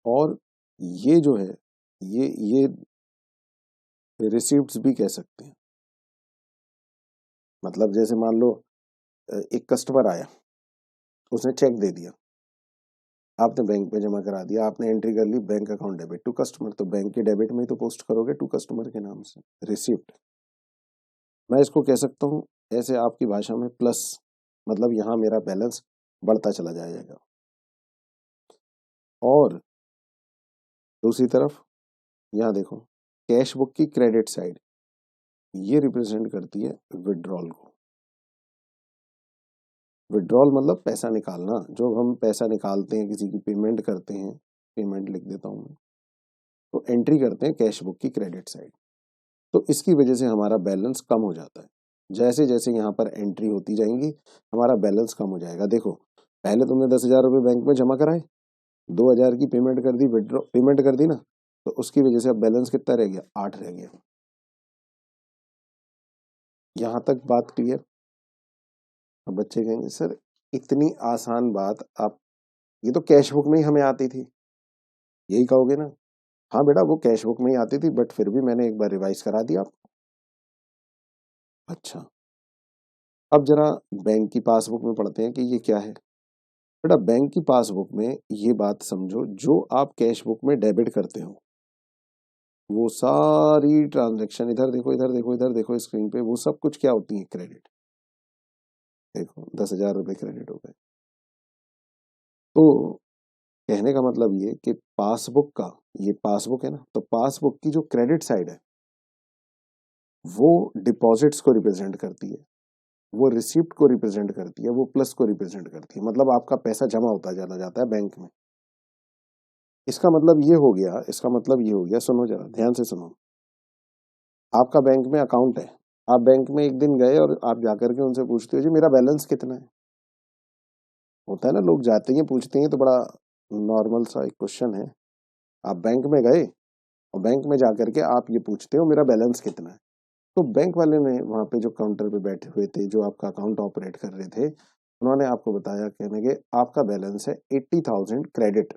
A: और ये जो है, ये रिसीप्ट्स भी कह सकते हैं। मतलब जैसे मान लो एक कस्टमर आया, उसने चेक दे दिया, आपने बैंक में जमा करा दिया, आपने एंट्री कर ली bank account debit to customer, तो बैंक के डेबिट में ही तो पोस्ट करोगे टू कस्टमर के नाम से रिसिप्ट। मैं इसको कह सकता हूँ ऐसे आपकी भाषा में प्लस, मतलब यहाँ मेरा बैलेंस बढ़ता चला जाएगा। और दूसरी तरफ यहाँ देखो कैश बुक की क्रेडिट साइड, ये रिप्रेजेंट करती है विड्रॉल को। विड्रॉल मतलब पैसा निकालना, जो हम पैसा निकालते हैं, किसी की पेमेंट करते हैं, पेमेंट लिख देता हूँ मैं, तो एंट्री करते हैं कैश बुक की क्रेडिट साइड। तो इसकी वजह से हमारा बैलेंस कम हो जाता है। जैसे जैसे यहाँ पर एंट्री होती जाएंगी हमारा बैलेंस कम हो जाएगा। देखो पहले तुमने 10,000 रुपये बैंक में जमा कराए, 2,000 की पेमेंट कर दी, विड्रॉ पेमेंट कर दी ना, तो उसकी वजह से अब बैलेंस कितना रह गया, 8 रह गया। यहाँ तक बात क्लियर? अब बच्चे कहेंगे सर इतनी आसान बात आप, ये तो कैश बुक में ही हमें आती थी, यही कहोगे ना? हाँ बेटा वो कैश बुक में ही आती थी, बट फिर भी मैंने एक बार रिवाइज करा दिया आपको। अच्छा, अब जरा बैंक की पासबुक में पढ़ते हैं कि ये क्या है। बेटा बैंक की पासबुक में ये बात समझो, जो आप कैश बुक में डेबिट करते हो वो सारी ट्रांजैक्शन, इधर देखो इधर देखो इधर देखो स्क्रीन पे, वो सब कुछ क्या होती है, क्रेडिट। देखो 10,000 रुपये क्रेडिट हो गए। तो कहने का मतलब ये कि पासबुक का, ये पासबुक है ना, तो पासबुक की जो क्रेडिट साइड है वो डिपॉजिट्स को रिप्रेजेंट करती है, वो रिसिप्ट को रिप्रेजेंट करती है, वो प्लस को रिप्रेजेंट करती है। मतलब आपका पैसा जमा होता जाना जाता है बैंक में। इसका मतलब ये हो गया, इसका मतलब ये हो गया, सुनो जरा ध्यान से सुनो। आपका बैंक में अकाउंट है, आप बैंक में एक दिन गए और आप जाकर के उनसे पूछते हो जी मेरा बैलेंस कितना है। होता है ना, लोग जाते हैं पूछते हैं, तो बड़ा नॉर्मल सा एक क्वेश्चन है। आप बैंक में गए और बैंक में जाकर के आप ये पूछते हो मेरा बैलेंस कितना है, तो बैंक वाले ने वहां पे जो काउंटर पे बैठे हुए थे, जो आपका अकाउंट ऑपरेट कर रहे थे, उन्होंने आपको बताया, कहने के आपका बैलेंस है 80,000 क्रेडिट,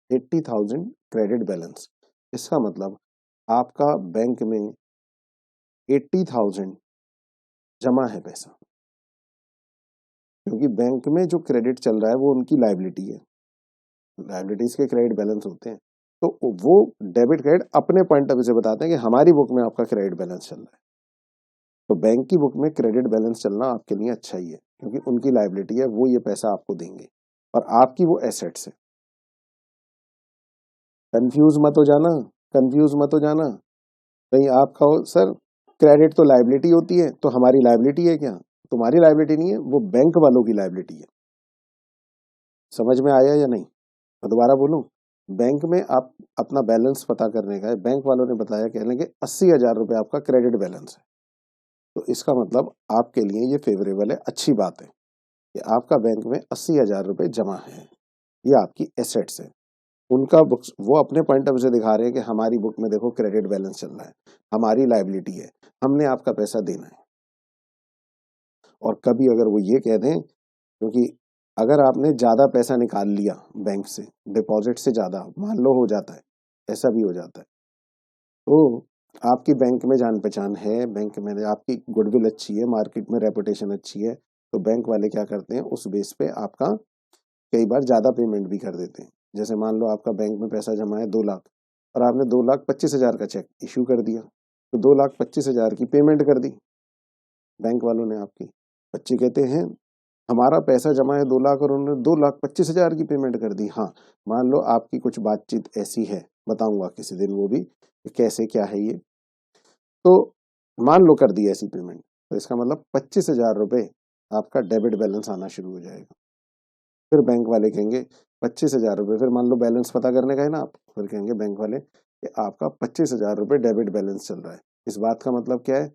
A: 80,000 क्रेडिट बैलेंस। इसका मतलब आपका बैंक में 80,000 जमा है पैसा, क्योंकि बैंक में जो क्रेडिट चल रहा है वो उनकी लायबिलिटी है, लायबिलिटीज के क्रेडिट बैलेंस होते हैं। तो वो डेबिट क्रेडिट अपने पॉइंट ऑफ व्यू से बताते हैं कि हमारी बुक में आपका क्रेडिट बैलेंस चल रहा है। तो बैंक की बुक में क्रेडिट बैलेंस चलना आपके लिए अच्छा ही है, क्योंकि उनकी लायबिलिटी है, वो ये पैसा आपको देंगे और आपकी वो एसेट्स है। कंफ्यूज मत हो जाना, कंफ्यूज मत हो जाना। कहीं आप कहो सर क्रेडिट तो लायबिलिटी होती है, तो हमारी लायबिलिटी है क्या? तुम्हारी लायबिलिटी नहीं है, वो बैंक वालों की लायबिलिटी है। समझ में आया या नहीं? मैं दोबारा बोलूं, बैंक में आप अपना बैलेंस पता करने का है, बैंक वालों ने बताया, कह लेंगे 80,000 रुपये आपका क्रेडिट बैलेंस है, तो इसका मतलब आपके लिए ये फेवरेबल है, अच्छी बात है कि आपका बैंक में 80,000 रुपये जमा है, ये आपकी एसेट्स है। उनका बुक्स वो अपने पॉइंट ऑफ व्यू से दिखा रहे हैं कि हमारी बुक में देखो क्रेडिट बैलेंस चल रहा है, हमारी लायबिलिटी है, हमने आपका पैसा देना है। और कभी अगर वो ये कह दें, क्योंकि अगर आपने ज्यादा पैसा निकाल लिया बैंक से, डिपॉजिट से ज्यादा मान लो हो जाता है, ऐसा भी हो जाता है, तो आपकी बैंक में जान पहचान है, बैंक में आपकी गुडविल अच्छी है, मार्केट में रेपुटेशन अच्छी है, तो बैंक वाले क्या करते हैं, उस बेस पे आपका कई बार ज्यादा पेमेंट भी कर देते हैं। जैसे मान लो आपका बैंक में पैसा जमा है 2 लाख और आपने 2,25,000 का चेक इश्यू कर दिया, तो 2,25,000 की पेमेंट कर दी बैंक वालों ने आपकी। बच्चे कहते हैं हमारा पैसा जमा है 2 लाख और उन्होंने 2,25,000 की पेमेंट कर दी। हाँ, मान लो आपकी कुछ बातचीत ऐसी है, बताऊंगा किसी दिन वो भी कि कैसे क्या है ये, तो मान लो कर दी ऐसी पेमेंट, तो इसका मतलब 25,000 रुपये आपका डेबिट बैलेंस आना शुरू हो जाएगा। फिर बैंक वाले कहेंगे 25,000 रुपये, फिर मान लो बैलेंस पता करने का है ना आप, फिर कहेंगे बैंक वाले कि आपका 25,000 रुपये डेबिट बैलेंस चल रहा है। इस बात का मतलब क्या है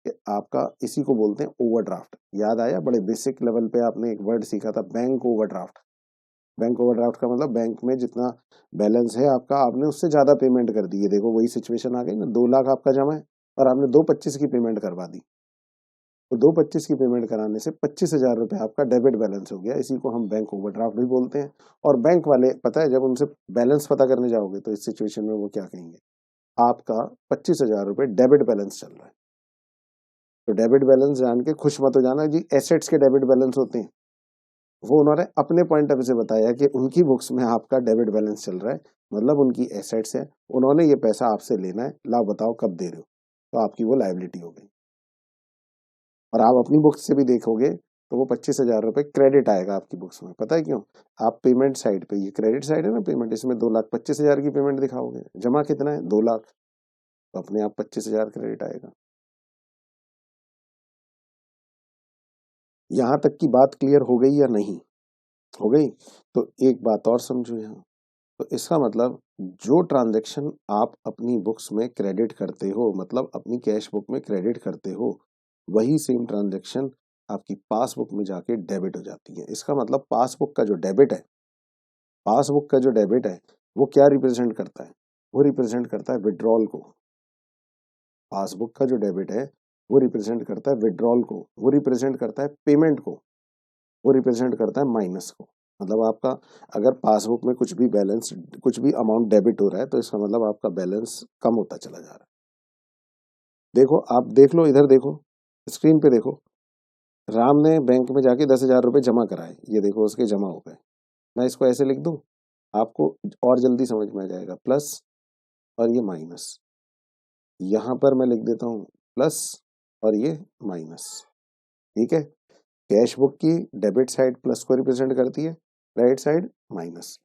A: कि आपका, इसी को बोलते हैं ओवरड्राफ्ट। याद आया? बड़े बेसिक लेवल पे आपने एक वर्ड सीखा था, बैंक ओवरड्राफ्ट। बैंक ओवरड्राफ्ट का मतलब बैंक में जितना बैलेंस है आपका, आपने उससे ज्यादा पेमेंट कर दी है। देखो वही सिचुएशन आ गई ना, 2 लाख आपका जमा है और आपने 2,25 की पेमेंट करवा दी, तो 2,25 की पेमेंट कराने से 25,000 रुपये आपका डेबिट बैलेंस हो गया। इसी को हम बैंक ओवरड्राफ्ट भी बोलते हैं। और बैंक वाले, पता है, जब उनसे बैलेंस पता करने जाओगे तो इस सिचुएशन में वो क्या कहेंगे, आपका 25,000 रुपये डेबिट बैलेंस चल रहा है। तो डेबिट बैलेंस जान के खुश मत हो जाना जी, एसेट्स के डेबिट बैलेंस होते हैं। वो उन्होंने अपने पॉइंट ऑफ व्यू से बताया कि उनकी बुक्स में आपका डेबिट बैलेंस चल रहा है, मतलब उनकी एसेट्स है, उन्होंने ये पैसा आपसे लेना है, लाओ बताओ कब दे रहे हो, तो आपकी वो लायबिलिटी हो गई। और आप अपनी बुक्स से भी देखोगे तो वो 25,000 रुपये क्रेडिट आएगा आपकी बुक्स में। पता है क्यों? आप पेमेंट साइड पे, ये क्रेडिट साइड है ना पेमेंट, इसमें 2,25,000 की पेमेंट दिखाओगे, जमा कितना है 2 लाख, तो अपने आप 25,000 क्रेडिट आएगा। यहां तक की बात क्लियर हो गई या नहीं? हो गई। तो एक बात और समझो यहाँ, तो इसका मतलब जो ट्रांजैक्शन आप अपनी बुक्स में क्रेडिट करते हो, मतलब अपनी कैश बुक में क्रेडिट करते हो, वही सेम ट्रांजैक्शन आपकी पासबुक में जाके डेबिट हो जाती है। इसका मतलब पासबुक का जो डेबिट है, पासबुक का जो डेबिट है वो क्या रिप्रेजेंट करता है? वो रिप्रेजेंट करता है विड्रॉल को। पासबुक का जो डेबिट है वो रिप्रेजेंट करता है विड्रॉल को, वो रिप्रेजेंट करता है पेमेंट को, वो रिप्रेजेंट करता है माइनस को। मतलब आपका अगर पासबुक में कुछ भी बैलेंस, कुछ भी अमाउंट डेबिट हो रहा है, तो इसका मतलब आपका बैलेंस कम होता चला जा रहा है। देखो, आप देख लो, इधर देखो, स्क्रीन पे देखो, राम ने बैंक में जाके 10,000 रुपये जमा कराए, ये देखो उसके जमा हो गए। मैं इसको ऐसे लिख दूं, आपको और जल्दी समझ में आ जाएगा, प्लस और ये माइनस। यहां पर मैं लिख देता हूं प्लस और ये माइनस। ठीक है, कैश बुक की डेबिट साइड प्लस को रिप्रेजेंट करती है, क्रेडिट साइड माइनस।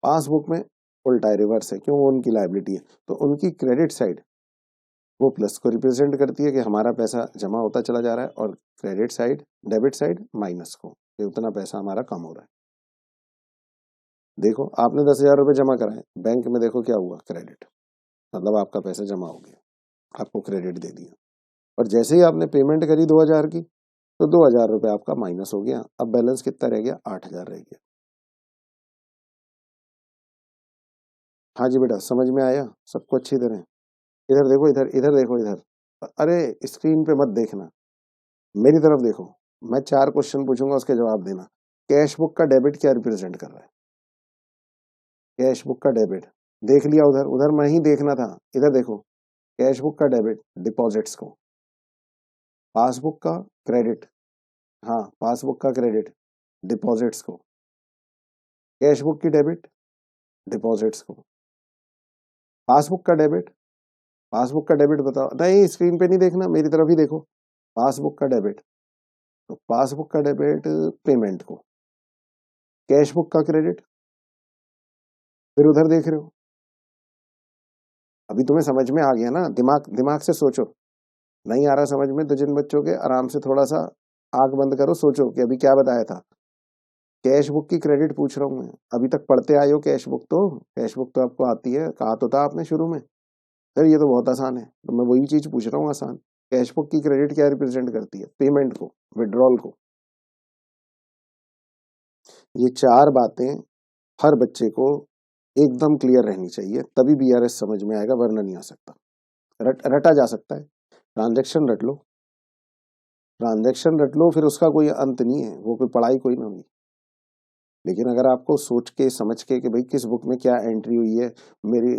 A: पासबुक में उल्टा है, रिवर्स है, क्यों? वो उनकी लायबिलिटी है, तो उनकी क्रेडिट साइड वो प्लस को रिप्रेजेंट करती है कि हमारा पैसा जमा होता चला जा रहा है, और credit side, debit side minus को, कि उतना पैसा हमारा कम हो रहा है। देखो, आपने 10,000 रुपये जमा कराए बैंक में, देखो क्या हुआ, क्रेडिट, मतलब आपका पैसा जमा हो गया, आपको क्रेडिट दे दिया। और जैसे ही आपने पेमेंट करी 2,000 की, तो 2,000 रुपये आपका माइनस हो गया। अब बैलेंस कितना रह गया? 8,000 रह गया। हाँ जी बेटा, समझ में आया सबको अच्छी तरह? इधर देखो, इधर इधर देखो, इधर, अरे स्क्रीन पे मत देखना, मेरी तरफ देखो। मैं 4 क्वेश्चन पूछूंगा, उसके जवाब देना। कैश बुक का डेबिट क्या रिप्रेजेंट कर रहा है? कैश बुक का डेबिट, देख लिया उधर, उधर मैं ही देखना था, इधर देखो। कैश बुक का डेबिट डिपॉजिट्स को, पासबुक का क्रेडिट, हाँ पासबुक का क्रेडिट डिपॉजिट्स को, कैश बुक की डेबिट डिपॉजिट्स को, पासबुक का डेबिट, पासबुक का डेबिट बताओ, नहीं स्क्रीन पे नहीं देखना, मेरी तरफ ही देखो। पासबुक का डेबिट, तो पासबुक का डेबिट पेमेंट को, कैश बुक का क्रेडिट, फिर उधर देख रहे हो। अभी तुम्हें समझ में आ गया ना? दिमाग दिमाग से सोचो। नहीं आ रहा समझ में, तो जिन बच्चों के आराम से थोड़ा सा आंख बंद करो, सोचो कि अभी क्या बताया था। कैश बुक की क्रेडिट पूछ रहा हूं मैं, अभी तक पढ़ते आए हो कैश बुक, तो कैश बुक तो आपको आती है, कहा तो था आपने शुरू में। सर ये तो बहुत आसान है, तो मैं वही चीज पूछ रहा हूँ आसान। कैश बुक की क्रेडिट क्या रिप्रेजेंट करती है? पेमेंट को, विड्रॉल को। ये 4 बातें हर बच्चे को एकदम क्लियर रहनी चाहिए, तभी बीआरएस समझ में आएगा, वरना नहीं आ सकता। रटा जा सकता है, ट्रांजेक्शन रट लो, ट्रांजेक्शन रट लो, फिर उसका कोई अंत नहीं है, वो कोई पढ़ाई कोई ना हुई। लेकिन अगर आपको सोच के समझ के कि भाई किस बुक में क्या एंट्री हुई है, मेरी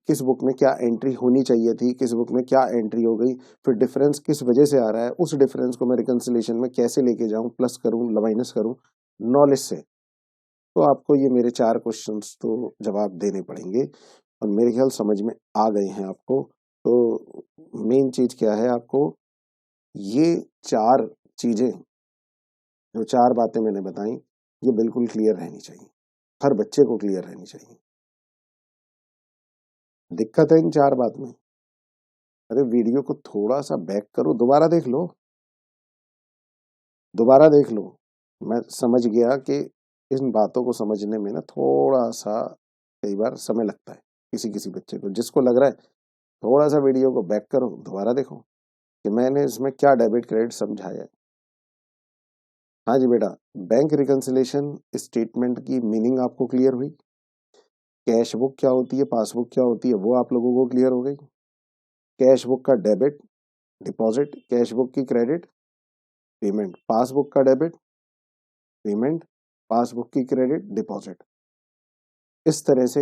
A: किस बुक में क्या एंट्री होनी चाहिए थी, किस बुक में क्या एंट्री हो गई, फिर डिफरेंस किस वजह से आ रहा है, उस डिफरेंस को मैं रिकंसिलेशन में कैसे लेके जाऊं, प्लस करूं माइनस करूं, नॉलेज से, तो आपको ये मेरे 4 क्वेश्चंस तो जवाब देने पड़ेंगे। और मेरे ख्याल समझ में आ गए हैं आपको। तो मेन चीज क्या है, आपको ये 4 चीजें, जो 4 बातें मैंने बताई, ये बिल्कुल क्लियर रहनी चाहिए, हर बच्चे को क्लियर रहनी चाहिए। दिक्कत है इन 4 बात में? अरे वीडियो को थोड़ा सा बैक करो, दोबारा देख लो, दोबारा देख लो। मैं समझ गया कि इन बातों को समझने में ना थोड़ा सा कई बार समय लगता है, किसी किसी बच्चे को, जिसको लग रहा है थोड़ा सा वीडियो को बैक करो, दोबारा देखो कि मैंने इसमें क्या डेबिट क्रेडिट समझाया है। हाँ जी बेटा, बैंक रिकंसिलेशन स्टेटमेंट की मीनिंग आपको क्लियर हुई? कैश बुक क्या होती है, पासबुक क्या होती है, वो आप लोगों को क्लियर हो गई? कैश बुक का डेबिट डिपॉजिट, कैश बुक की क्रेडिट पेमेंट, पासबुक का डेबिट पेमेंट, पासबुक की क्रेडिट डिपॉजिट। इस तरह से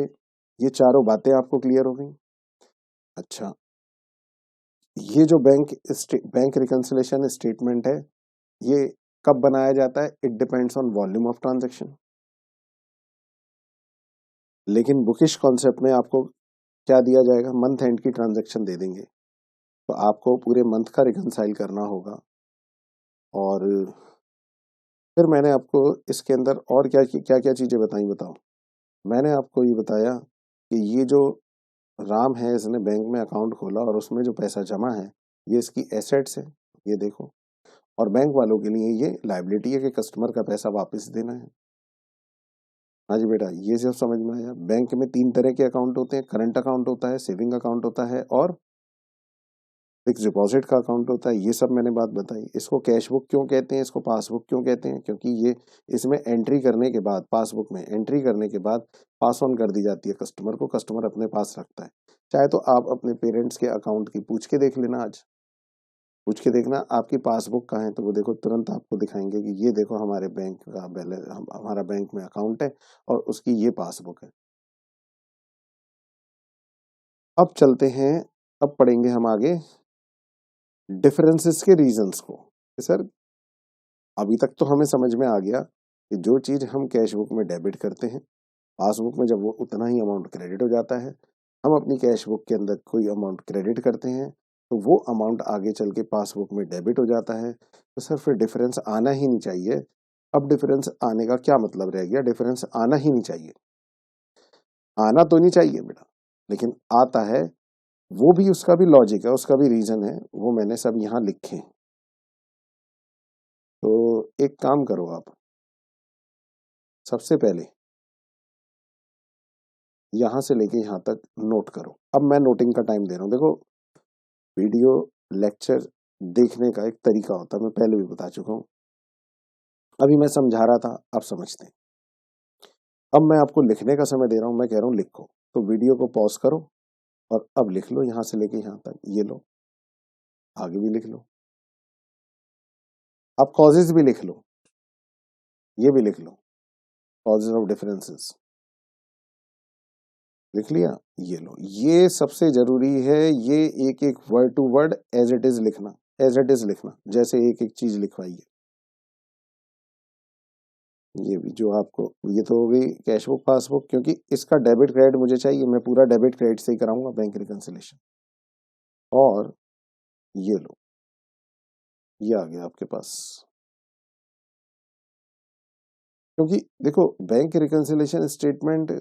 A: ये चारों बातें आपको क्लियर हो गई। अच्छा, ये जो बैंक रिकंसिलेशन स्टेटमेंट है, ये कब बनाया जाता है? It depends on volume of transaction. लेकिन बुकिश कॉन्सेप्ट में आपको क्या दिया जाएगा? मंथ एंड की ट्रांजेक्शन दे देंगे, तो आपको पूरे मंथ का रिकंसाइल करना होगा। और फिर मैंने आपको इसके अंदर और क्या क्या क्या चीज़ें बताई बताओ। मैंने आपको ये बताया कि ये जो राम है इसने बैंक में अकाउंट खोला और उसमें जो पैसा जमा है ये इसकी एसेट्स है, ये देखो। और बैंक वालों के लिए ये लायबिलिटी है कि कस्टमर का पैसा वापस देना है। हाँ जी बेटा, ये सब समझ में आया। बैंक में 3 तरह के अकाउंट होते हैं, करंट अकाउंट होता है, सेविंग अकाउंट होता है और फिक्स डिपॉजिट का अकाउंट होता है। ये सब मैंने बात बताई। इसको कैश बुक क्यों कहते हैं, इसको पासबुक क्यों कहते हैं, क्योंकि ये इसमें एंट्री करने के बाद, पासबुक में एंट्री करने के बाद पास ऑन कर दी जाती है कस्टमर को, कस्टमर अपने पास रखता है। चाहे तो आप अपने पेरेंट्स के अकाउंट की पूछ के देख लेना, आज पूछ के देखना आपकी पासबुक कहाँ है, तो वो देखो तुरंत आपको दिखाएंगे कि ये देखो हमारे बैंक का बैलेंस, हमारा बैंक में अकाउंट है और उसकी ये पासबुक है। अब चलते हैं, अब पढ़ेंगे हम आगे डिफरेंसेस के रीजंस को। सर अभी तक तो हमें समझ में आ गया कि जो चीज हम कैश बुक में डेबिट करते हैं, पासबुक में जब वो उतना ही अमाउंट क्रेडिट हो जाता है, हम अपनी कैश बुक के अंदर कोई अमाउंट क्रेडिट करते हैं तो वो अमाउंट आगे चल के पासबुक में डेबिट हो जाता है। तो सर फिर डिफरेंस आना ही नहीं चाहिए। अब डिफरेंस आने का क्या मतलब रह गया, डिफरेंस आना ही नहीं चाहिए। आना तो नहीं चाहिए बेटा, लेकिन आता है, वो भी उसका भी लॉजिक है, उसका भी रीजन है, वो मैंने सब यहाँ लिखे हैं। तो एक काम करो आप, सबसे पहले यहां से लेके यहां तक नोट करो। अब मैं नोटिंग का टाइम दे रहा हूं। देखो वीडियो लेक्चर देखने का एक तरीका होता है, मैं पहले भी बता चुका हूं, अभी मैं समझा रहा था, आप समझते हैं। अब मैं आपको लिखने का समय दे रहा हूं, मैं कह रहा हूं लिखो, तो वीडियो को पॉज करो और अब लिख लो यहां से लेके यहां तक, ये लो, आगे भी लिख लो। आप कॉजेज भी लिख लो, ये भी लिख लो, कॉजेज ऑफ डिफरेंसेस लिख लिया, ये लो। ये सबसे जरूरी है, ये एक एक word to word as it is लिखना, एज इट इज लिखना, जैसे एक एक चीज लिखवाई है। ये भी जो आपको, ये तो हो गई कैश बुक पासबुक, क्योंकि इसका डेबिट क्रेडिट मुझे चाहिए, मैं पूरा डेबिट क्रेडिट से ही कराऊंगा बैंक रिकंसिलेशन। और ये लो, ये आ गया आपके पास। क्योंकि देखो बैंक रिकंसिलेशन स्टेटमेंट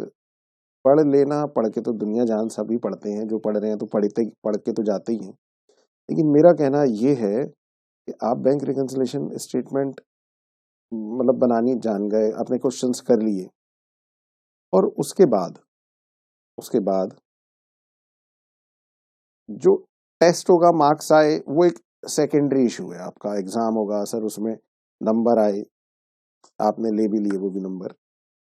A: पढ़ लेना, पढ़ के तो दुनिया जान सभी पढ़ते हैं, जो पढ़ रहे हैं तो पढ़ के तो जाते ही हैं। लेकिन मेरा कहना ये है कि आप बैंक रिकंसिलेशन स्टेटमेंट मतलब बनानी जान गए, अपने क्वेश्चंस कर लिए, और उसके बाद जो टेस्ट होगा, मार्क्स आए, वो एक सेकेंडरी इशू है। आपका एग्जाम होगा सर, उसमें नंबर आए, आपने ले भी लिए वो भी नंबर,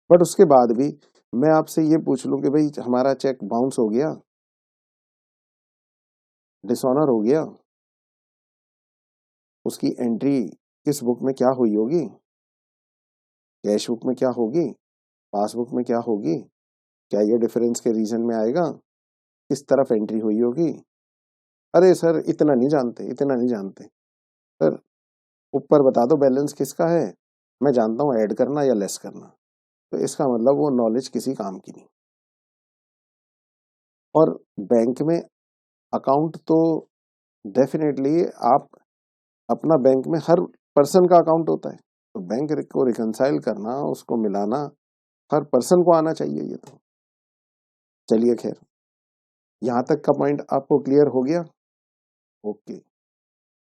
A: बट उसके बाद भी मैं आपसे ये पूछ लूं कि भाई हमारा चेक बाउंस हो गया, डिसऑनर हो गया, उसकी एंट्री किस बुक में क्या हुई होगी, कैश बुक में क्या होगी, पासबुक में क्या होगी, क्या ये डिफरेंस के रीजन में आएगा, किस तरफ एंट्री हुई होगी। अरे सर इतना नहीं जानते, इतना नहीं जानते सर, ऊपर बता दो बैलेंस किसका है, मैं जानता हूँ ऐड करना या लेस करना, तो इसका मतलब वो नॉलेज किसी काम की नहीं। और बैंक में अकाउंट तो डेफिनेटली आप अपना बैंक में हर पर्सन का अकाउंट होता है, तो बैंक को रिकंसाइल करना, उसको मिलाना हर पर्सन को आना चाहिए ये तो। चलिए खैर, यहाँ तक का पॉइंट आपको क्लियर हो गया। ओके।